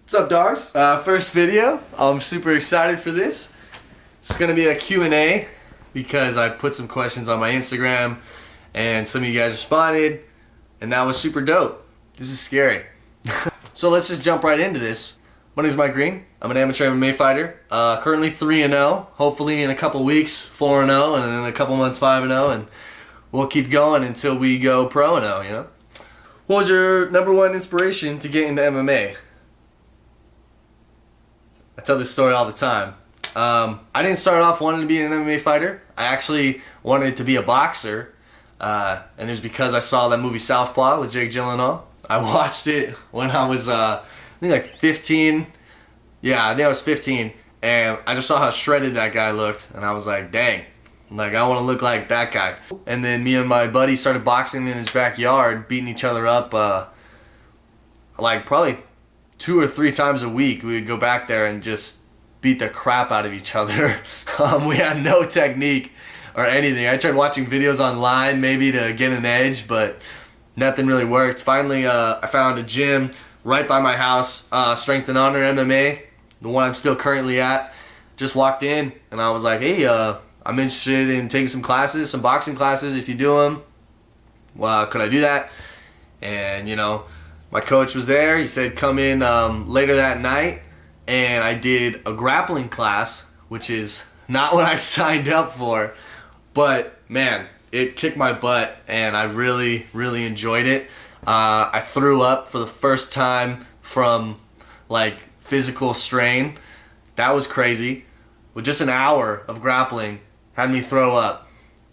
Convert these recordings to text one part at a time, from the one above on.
What's up, dogs? First video. I'm super excited for this. It's gonna be a Q&A because I put some questions on my Instagram and some of you guys responded and that was super dope. This is scary. So let's just jump right into this. My name is Mike Green. I'm an amateur MMA fighter. Currently 3-0. Hopefully in a couple weeks 4-0, and in a couple months 5-0, and we'll keep going until we go pro-0, you know? What was your number one inspiration to get into MMA? I tell this story all the time. I didn't start off wanting to be an MMA fighter. I actually wanted to be a boxer, and it was because I saw that movie Southpaw with Jake Gyllenhaal. I watched it when I was, I think like 15. Yeah, I think I was 15, and I just saw how shredded that guy looked, and I was like, dang, like I want to look like that guy. And then me and my buddy started boxing in his backyard, beating each other up, like probably 2 or 3 times a week. We would go back there and just beat the crap out of each other. We had no technique or anything. I tried watching videos online maybe to get an edge, but nothing really worked. Finally, I found a gym right by my house, Strength and Honor MMA, the one I'm still currently at. Just walked in and I was like, hey, I'm interested in taking some classes, some boxing classes. If you do them, well, could I do that? And you know, my coach was there. He said come in later that night, and I did a grappling class, which is not what I signed up for, but man, it kicked my butt and I really, really enjoyed it. I threw up for the first time from like physical strain. That was crazy. With just an hour of grappling, had me throw up,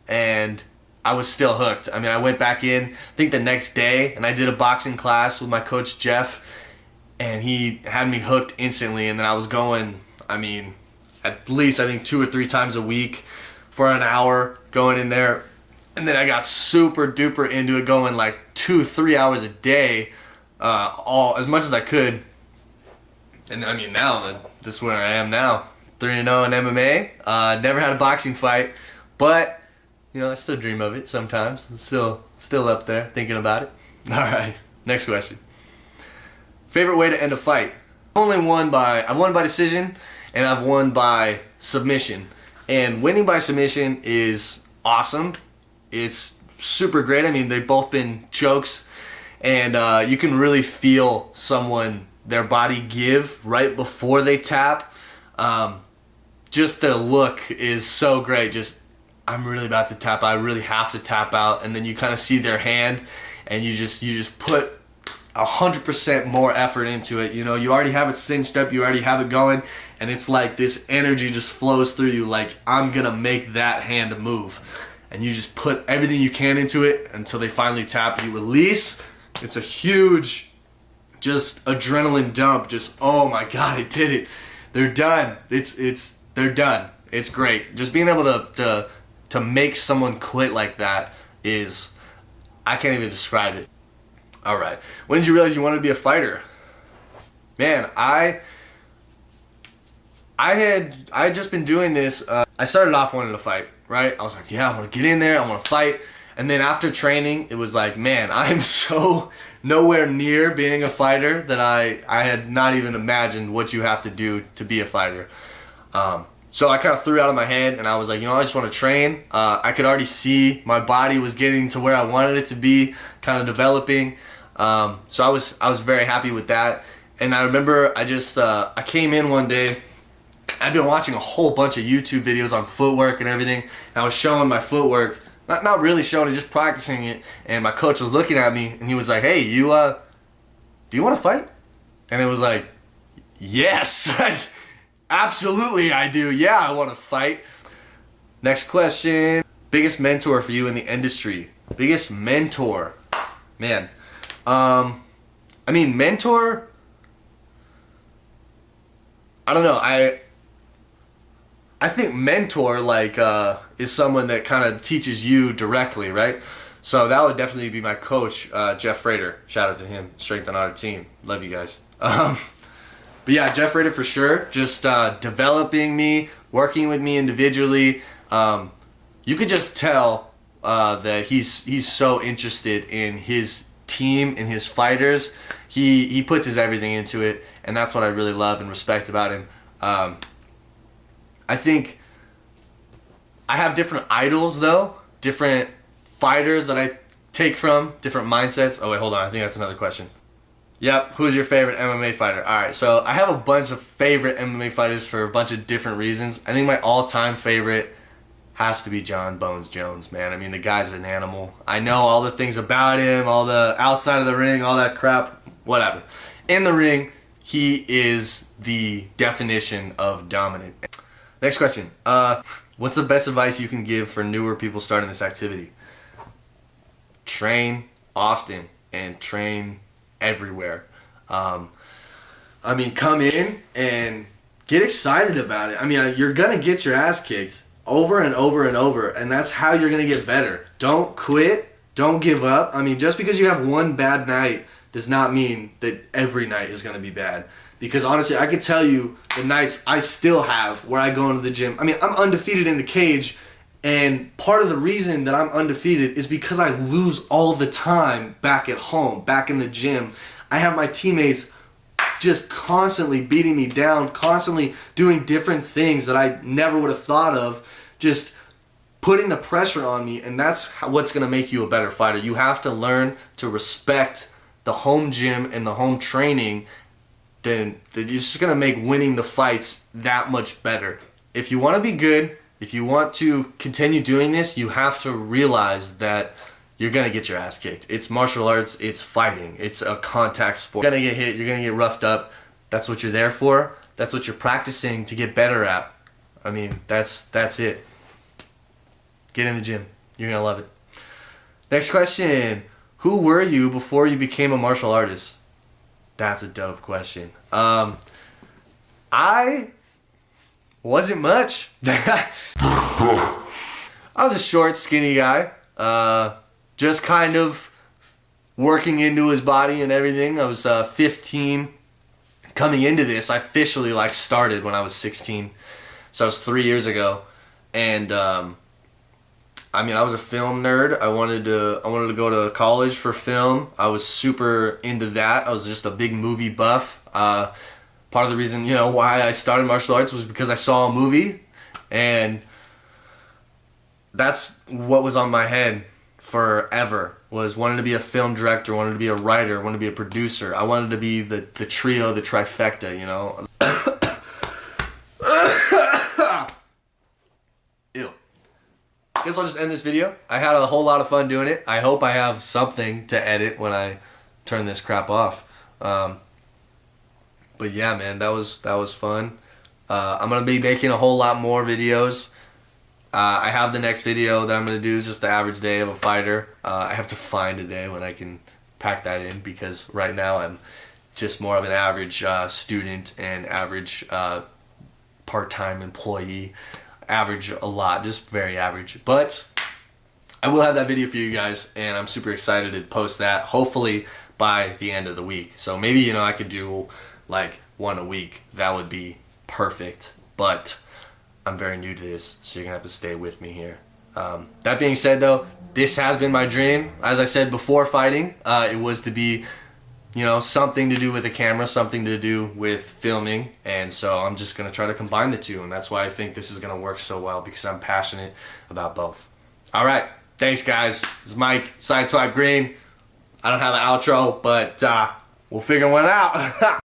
and I was still hooked. I mean, I went back in, I think the next day, and I did a boxing class with my coach Jeff, and he had me hooked instantly. And then I was going, I mean, at least I think 2 or 3 times a week for an hour, going in there. And then I got super duper into it, going like 2-3 hours a day, all as much as I could. And I mean, now this is where I am now, 3-0 in MMA. Never had a boxing fight, but you know, I still dream of it sometimes. I'm still up there thinking about it. All right, next question. Favorite way to end a fight? I've won by decision, and I've won by submission. And winning by submission is awesome. It's super great. I mean, they've both been chokes, and you can really feel their body give right before they tap. Just the look is so great. Just, I'm really about to tap out. I really have to tap out. And then you kind of see their hand, and you just put 100% more effort into it. You know, you already have it cinched up. You already have it going. And it's like this energy just flows through you. Like, I'm going to make that hand move. And you just put everything you can into it until they finally tap. You release. It's a huge, just adrenaline dump. Just, oh my God, I did it. They're done. They're done. It's great. Just being able to make someone quit like that is, I can't even describe it. All right. When did you realize you wanted to be a fighter? Man, I had just been doing this. I started off wanting to fight, right? I was like, yeah, I want to get in there. I want to fight. And then after training, it was like, man, I'm so nowhere near being a fighter that I had not even imagined what you have to do to be a fighter. So I kind of threw it out of my head, and I was like, you know, I just want to train. I could already see my body was getting to where I wanted it to be, kind of developing. So I was very happy with that. And I remember I came in one day. I'd been watching a whole bunch of YouTube videos on footwork and everything, and I was showing my footwork. Not really showing it, just practicing it. And my coach was looking at me, and he was like, hey, do you want to fight? And it was like, yes, absolutely I do. Yeah, I want to fight. Next question. Biggest mentor for you in the industry? Biggest mentor? Man. I mean, mentor, I don't know. I think mentor is someone that kind of teaches you directly, right? So that would definitely be my coach, Jeff Frater. Shout out to him, Strength and Honor team. Love you guys. But yeah, Jeff Frater for sure. Just developing me, working with me individually. You could just tell that he's so interested in his team and his fighters. He puts his everything into it, and that's what I really love and respect about him. I think I have different idols though, different fighters that I take from, different mindsets. Oh wait, hold on, I think that's another question. Yep, who's your favorite MMA fighter? Alright, so I have a bunch of favorite MMA fighters for a bunch of different reasons. I think my all-time favorite has to be John Bones Jones, man. I mean, the guy's an animal. I know all the things about him, all the outside of the ring, all that crap, whatever. In the ring, he is the definition of dominant. Next question. What's the best advice you can give for newer people starting this activity? Train often and train everywhere. I mean, come in and get excited about it. I mean, you're gonna get your ass kicked over and over and over, and that's how you're gonna get better. Don't quit. Don't give up. I mean, just because you have one bad night does not mean that every night is gonna be bad. Because honestly, I can tell you the nights I still have where I go into the gym. I mean, I'm undefeated in the cage, and part of the reason that I'm undefeated is because I lose all the time back at home, back in the gym. I have my teammates just constantly beating me down, constantly doing different things that I never would have thought of, just putting the pressure on me, and that's what's going to make you a better fighter. You have to learn to respect the home gym and the home training, then you're just going to make winning the fights that much better. If you want to be good, if you want to continue doing this, you have to realize that you're going to get your ass kicked. It's martial arts, it's fighting, it's a contact sport. You're going to get hit, you're going to get roughed up. That's what you're there for. That's what you're practicing to get better at. I mean, that's it. Get in the gym. You're going to love it. Next question. Who were you before you became a martial artist? That's a dope question. I wasn't much. I was a short, skinny guy. Just kind of working into his body and everything. I was 15 coming into this. I officially started when I was 16. So that was 3 years ago. And I mean, I was a film nerd. I wanted to go to college for film. I was super into that. I was just a big movie buff. Part of the reason, why I started martial arts was because I saw a movie, and that's what was on my head forever. Was wanted to be a film director, wanted to be a writer, wanted to be a producer. I wanted to be the trio, the trifecta, Ew. Guess I'll just end this video. I had a whole lot of fun doing it. I hope I have something to edit when I turn this crap off. But yeah, man, that was fun. I'm gonna be making a whole lot more videos. I have the next video that I'm gonna do is just the average day of a fighter. I have to find a day when I can pack that in, because right now I'm just more of an average student and average part-time employee. Average a lot, just very average. But I will have that video for you guys, and I'm super excited to post that, hopefully by the end of the week. So maybe, I could do one a week. That would be perfect. But I'm very new to this, so you're gonna have to stay with me here. That being said though, this has been my dream. As I said before fighting, it was to be, something to do with the camera, something to do with filming, and so I'm just gonna try to combine the two, and that's why I think this is gonna work so well, because I'm passionate about both. Alright, thanks guys. This is Mike, Sideswipe Green. I don't have an outro, but we'll figure one out.